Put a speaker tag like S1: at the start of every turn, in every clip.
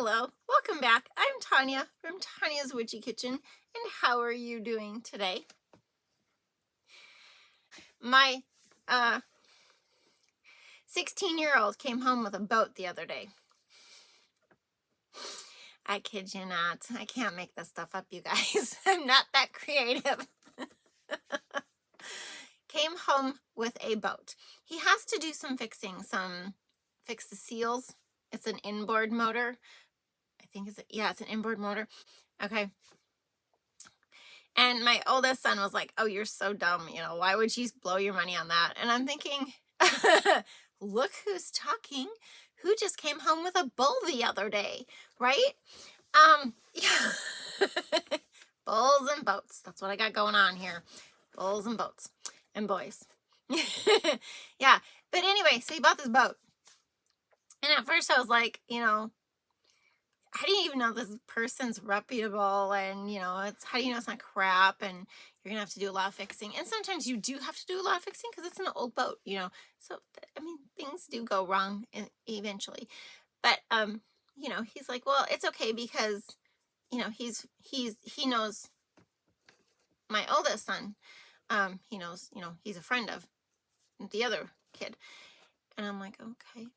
S1: Hello, welcome back. I'm Tonya from Tonya's Witchy Kitchen, and how are you doing today? My 16-year-old came home with a boat the other day. I kid you not. I can't make this stuff up, you guys. I'm not that creative. Came home with a boat. He has to do some fixing, fix the seals. It's an inboard motor. I think it's an inboard motor. Okay. And my oldest son was like, oh, you're so dumb. Why would you blow your money on that? And I'm thinking, look who's talking. Who just came home with a bull the other day, right? Yeah. Bulls and boats. That's what I got going on here. Bulls and boats and boys. Yeah. But anyway, so he bought this boat. And at first I was like, how do you even know this person's reputable? And, how do you know it's not crap? And you're going to have to do a lot of fixing. And sometimes you do have to do a lot of fixing because it's an old boat, So, things do go wrong eventually. But, he's like, well, it's okay because, he knows my oldest son. He knows, he's a friend of the other kid. And I'm like, okay.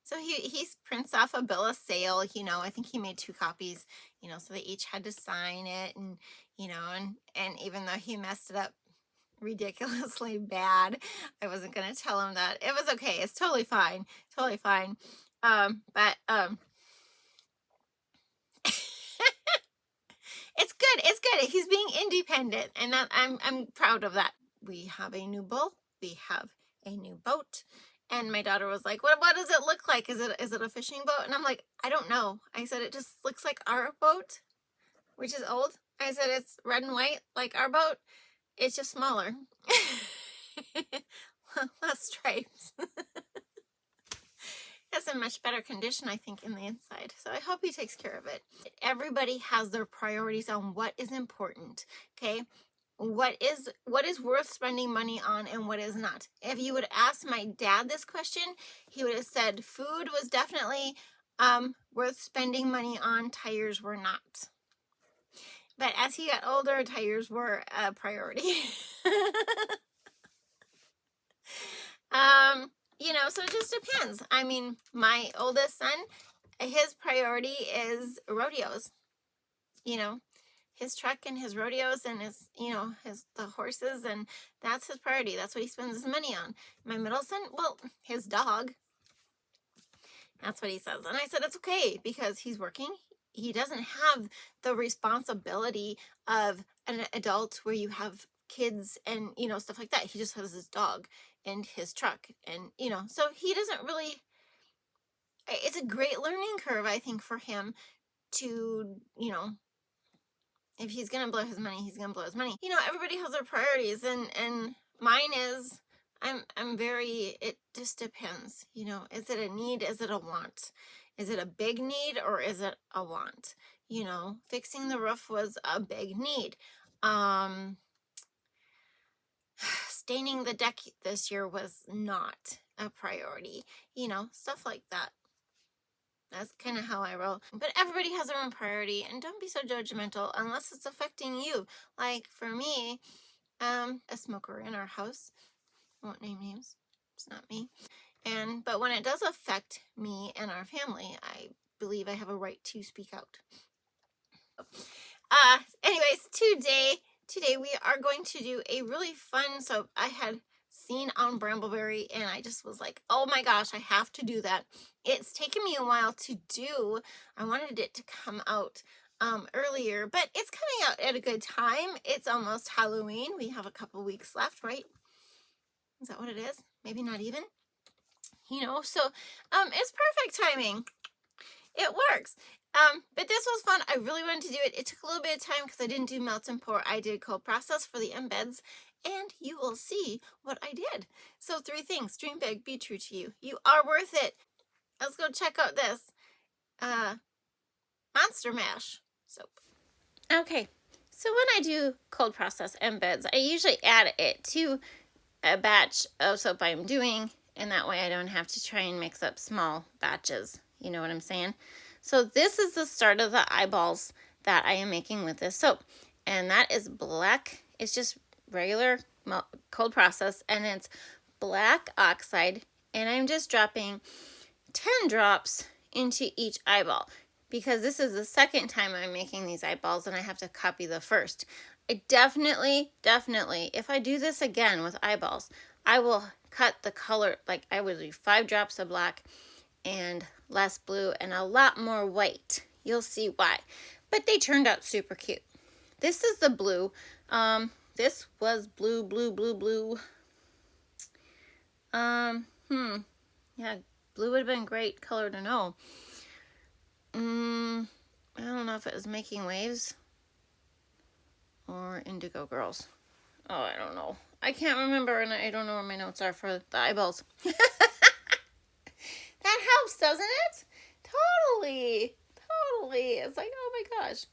S1: So he prints off a bill of sale, I think he made 2 copies, so they each had to sign it and, and even though he messed it up ridiculously bad, I wasn't going to tell him that. It was okay. It's totally fine. Totally fine. But it's good. It's good. He's being independent and that I'm proud of that. We have a new bull. We have a new boat. And my daughter was like, what does it look like? Is it a fishing boat? And I'm like, I don't know. I said, it just looks like our boat, which is old. I said, it's red and white like our boat. It's just smaller. Less stripes. It's in much better condition, I think, in the inside. So I hope he takes care of it. Everybody has their priorities on what is important, okay? What is worth spending money on and what is not. If you would ask my dad this question, he would have said food was definitely worth spending money on, tires were not. But as he got older, tires were a priority. So it just depends. My oldest son, his priority is rodeos. His truck and his rodeos and the horses, and that's his priority. That's what he spends his money on. My middle son, well, his dog. That's what he says. And I said, it's okay because he's working. He doesn't have the responsibility of an adult where you have kids and, stuff like that. He just has his dog and his truck and, so he doesn't really, it's a great learning curve, I think, for him to, if he's going to blow his money, he's going to blow his money. Everybody has their priorities and mine is, it just depends. Is it a need? Is it a want? Is it a big need or is it a want? Fixing the roof was a big need. Staining the deck this year was not a priority. Stuff like that. That's kind of how I roll. But everybody has their own priority, and don't be so judgmental unless it's affecting you. Like for me, a smoker in our house, I won't name names, it's not me. But when it does affect me and our family, I believe I have a right to speak out. Anyways, today we are going to do a really fun, so I had seen on Brambleberry and I just was like, oh my gosh, I have to do that. It's taken me a while to do. I wanted it to come out earlier, but it's coming out at a good time. It's almost Halloween. We have a couple weeks left, right? Is that what it is? Maybe not even. So it's perfect timing. It works. But this was fun. I really wanted to do it. It took a little bit of time because I didn't do melt and pour. I did cold process for the embeds, and you will see what I did. So 3 things. Dream big, be true to you. You are worth it. Let's go check out this Monster Mash soap. Okay, so when I do cold process embeds, I usually add it to a batch of soap I'm doing, and that way I don't have to try and mix up small batches, You know what I'm saying? So this is the start of the eyeballs that I am making with this soap. And that is black. It's just regular cold process. And it's black oxide. And I'm just dropping 10 drops into each eyeball. Because this is the second time I'm making these eyeballs. And I have to copy the first. I definitely, if I do this again with eyeballs, I will cut the color. Like I would do 5 drops of black and less blue and a lot more white. You'll see why. But they turned out super cute. This is the blue. This was blue. Yeah, blue would have been great color to know. I don't know if it was Making Waves or Indigo Girls. Oh, I don't know. I can't remember, and I don't know where my notes are for the eyeballs. That helps, doesn't it? Totally. It's like, oh my gosh.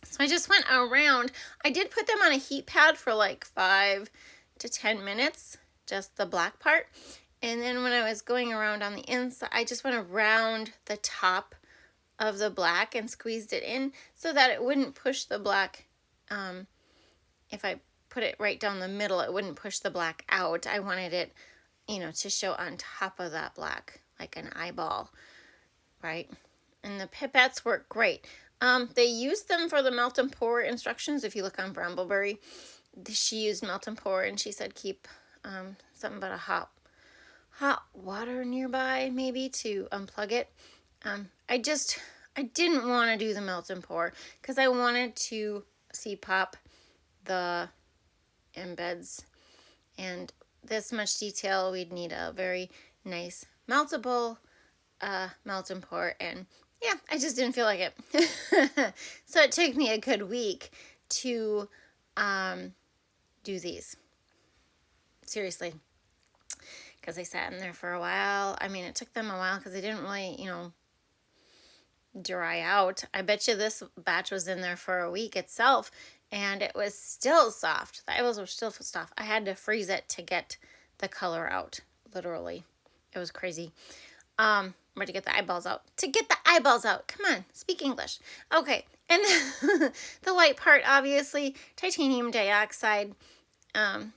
S1: So I just went around. I did put them on a heat pad for like 5 to 10 minutes, just the black part. And then when I was going around on the inside, I just went around the top of the black and squeezed it in so that it wouldn't push the black. If I put it right down the middle, it wouldn't push the black out. I wanted it, to show on top of that black, like an eyeball, right? And the pipettes work great. They used them for the melt and pour instructions. If you look on Brambleberry, she used melt and pour, and she said keep something about a hot water nearby, maybe, to unplug it. I didn't want to do the melt and pour because I wanted to see pop the embeds, and this much detail, we'd need a very nice meltable melt and pour, and yeah, I just didn't feel like it. So it took me a good week to do these. Seriously. Because they sat in there for a while. I mean, it took them a while because they didn't really, dry out. I bet you this batch was in there for a week itself, and it was still soft. The eyeballs were still soft. I had to freeze it to get the color out, literally. It was crazy. Or to get the eyeballs out. Come on, speak English. Okay, and the white part, obviously, titanium dioxide. I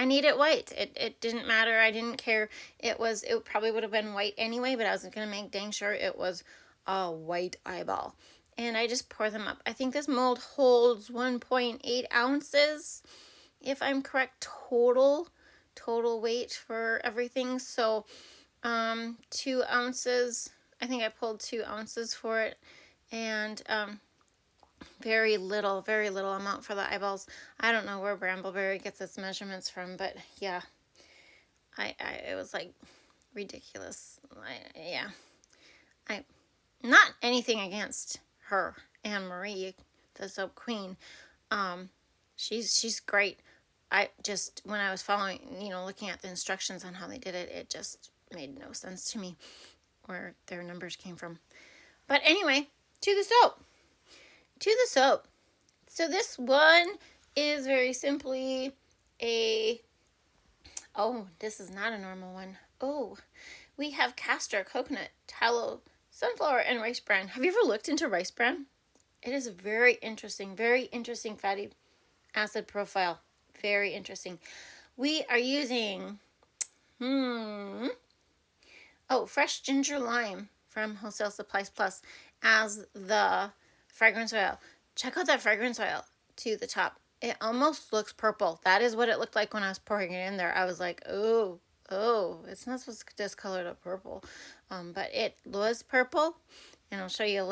S1: need it white. It didn't matter. I didn't care. It probably would have been white anyway, but I was going to make dang sure it was a white eyeball. And I just pour them up. I think this mold holds 1.8 ounces, if I'm correct, total weight for everything. So 2 ounces. I think I pulled 2 ounces for it. And very little amount for the eyeballs. I don't know where Brambleberry gets its measurements from, but yeah, it was like ridiculous. Not anything against her, Anne Marie, the soap queen. She's great. When I was following, looking at the instructions on how they did it, it just made no sense to me where their numbers came from. But anyway, to the soap. So this one is very simply this is not a normal one. Oh, we have castor, coconut, tallow, sunflower, and rice bran. Have you ever looked into rice bran? It is a very interesting fatty acid profile. Very interesting. We are using, fresh ginger lime from Wholesale Supplies Plus as the fragrance oil. Check out that fragrance oil to the top. It almost looks purple. That is what it looked like when I was pouring it in there. I was like, oh, it's not supposed to discolor to purple. But it was purple. And I'll show you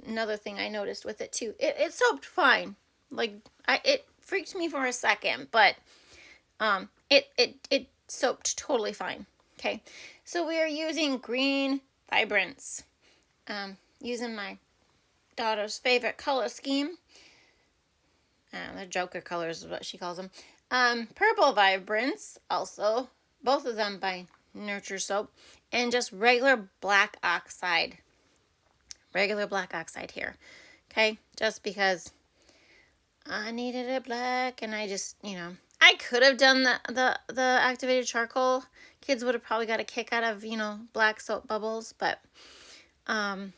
S1: another thing I noticed with it too. It soaped fine. Like, it freaked me for a second, but it soaped totally fine. Okay, so we are using green vibrance. Using my daughter's favorite color scheme. The Joker colors is what she calls them. Purple vibrance, also. Both of them by Nurture Soap. And just regular black oxide. Here. Okay? Just because I needed it black, and I just, I I could have done the activated charcoal. Kids would have probably got a kick out of, you know, black soap bubbles, but some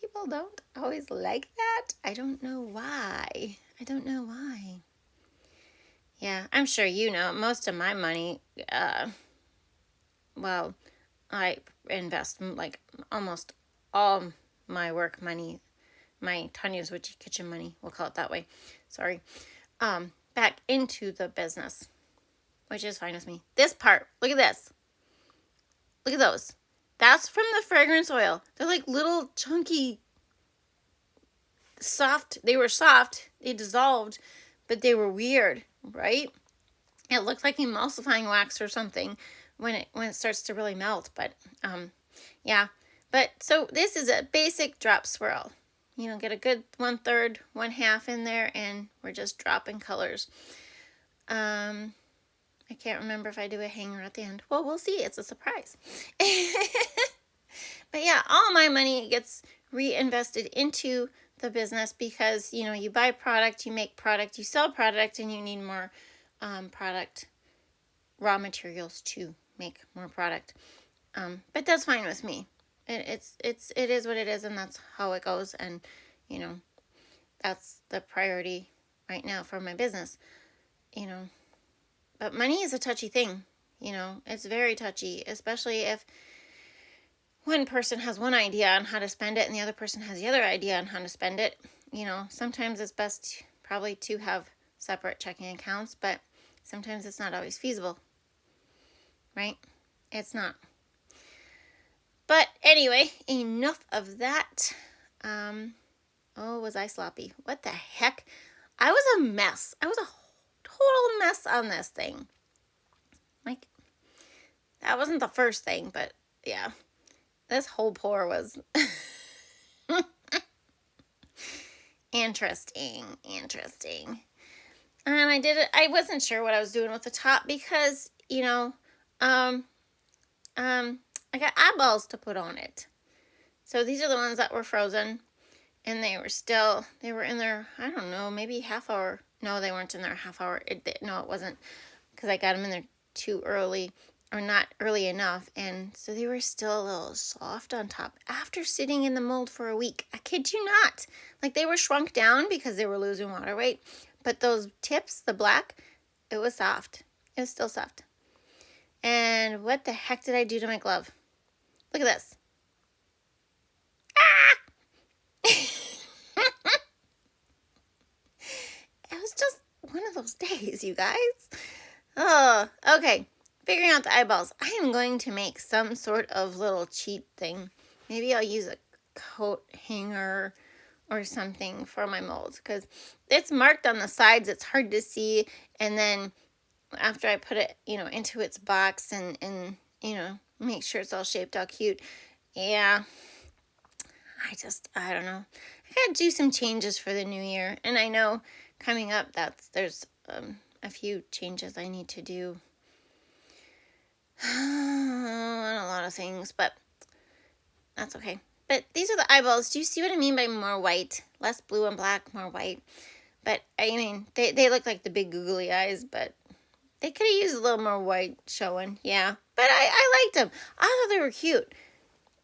S1: people don't always like that. I don't know why. I don't know why. Yeah, I'm sure you know most of my money, well, I invest like almost all my work money, my Tonya's Witchy kitchen money, we'll call it that way. Sorry. Back into the business, which is fine with me. This part, look at this. Look at those. That's from the fragrance oil. They're like little chunky, soft. They were soft. They dissolved, but they were weird, right? It looked like emulsifying wax or something when it starts to really melt. But yeah. But so this is a basic drop swirl. You know, get a good 1/3, 1/2 in there, and we're just dropping colors. I can't remember if I do a hanger at the end. Well, we'll see. It's a surprise. But yeah, all my money gets reinvested into the business because, you know, you buy product, you make product, you sell product, and you need more product, raw materials to make more product. But that's fine with me. It is what it is, and that's how it goes. And, you know, that's the priority right now for my business, you know. But money is a touchy thing, you know. It's very touchy, especially if one person has one idea on how to spend it and the other person has the other idea on how to spend it. You know, sometimes it's best probably to have separate checking accounts, but sometimes it's not always feasible, right? It's not. But anyway, enough of that. Oh, was I sloppy? What the heck? I was a mess. I was a total mess on this thing. Like, that wasn't the first thing, but yeah. This whole pour was interesting. And I wasn't sure what I was doing with the top because, you know, I got eyeballs to put on it. So these are the ones that were frozen, and they were in there, I don't know, maybe half hour. No, they weren't in there half hour. No, it wasn't, because I got them in there too early, or not early enough, and so they were still a little soft on top after sitting in the mold for a week. I kid you not. Like, they were shrunk down because they were losing water weight, but those tips, the black, it was soft. It was still soft. And what the heck did I do to my glove? Look at this. Ah! It was just one of those days, you guys. Oh, okay. Figuring out the eyeballs. I am going to make some sort of little cheat thing. Maybe I'll use a coat hanger or something for my molds, because it's marked on the sides. It's hard to see. And then after I put it, you know, into its box and you know, make sure it's all shaped all cute. Yeah. I don't know. I gotta do some changes for the new year. And I know coming up there's a few changes I need to do on a lot of things, but that's okay. But these are the eyeballs. Do you see what I mean by more white? Less blue and black, more white. But I mean, they look like the big googly eyes, but they could have used a little more white showing. Yeah, but I liked them. I thought they were cute.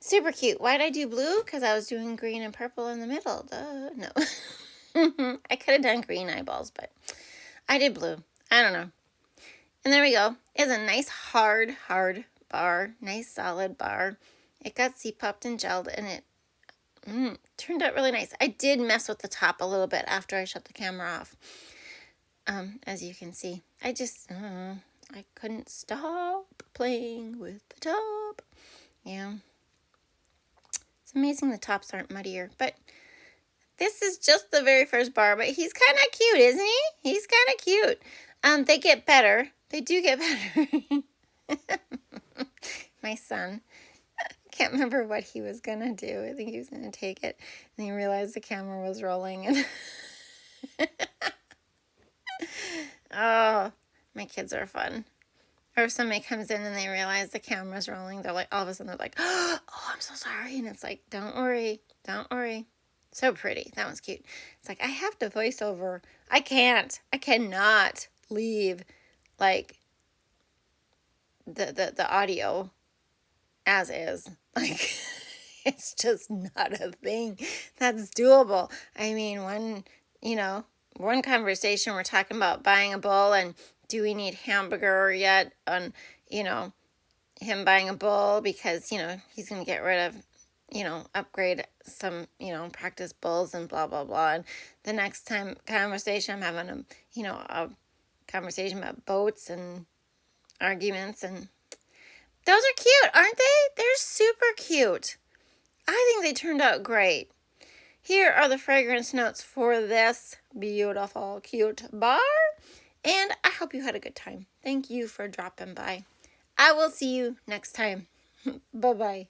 S1: Super cute. Why did I do blue? Because I was doing green and purple in the middle. Duh. No. I could have done green eyeballs, but I did blue. I don't know. And there we go. It's a nice hard bar. Nice solid bar. It got C-popped and gelled, and it turned out really nice. I did mess with the top a little bit after I shut the camera off. As you can see. I couldn't stop playing with the top. Yeah. It's amazing the tops aren't muddier, but this is just the very first bar, but he's kind of cute, isn't he? He's kind of cute. They get better. They do get better. My son, I can't remember what he was going to do. I think he was going to take it, and he realized the camera was rolling. And oh, my kids are fun. Or if somebody comes in and they realize the camera's rolling, they're like, all of a sudden they're like, oh, I'm so sorry. And it's like, don't worry. So pretty. That one's cute. It's like, I have to voice over. I cannot leave like the audio as is. Like, it's just not a thing that's doable. I mean, one conversation we're talking about buying a bull and do we need hamburger yet on, him buying a bull because, he's going to get rid of, upgrade some, practice bulls and blah, blah, blah. And the next time conversation, I'm having a conversation about boats and arguments, and those are cute, aren't they? They're super cute. I think they turned out great. Here are the fragrance notes for this beautiful, cute bar. And I hope you had a good time. Thank you for dropping by. I will see you next time. Bye-bye.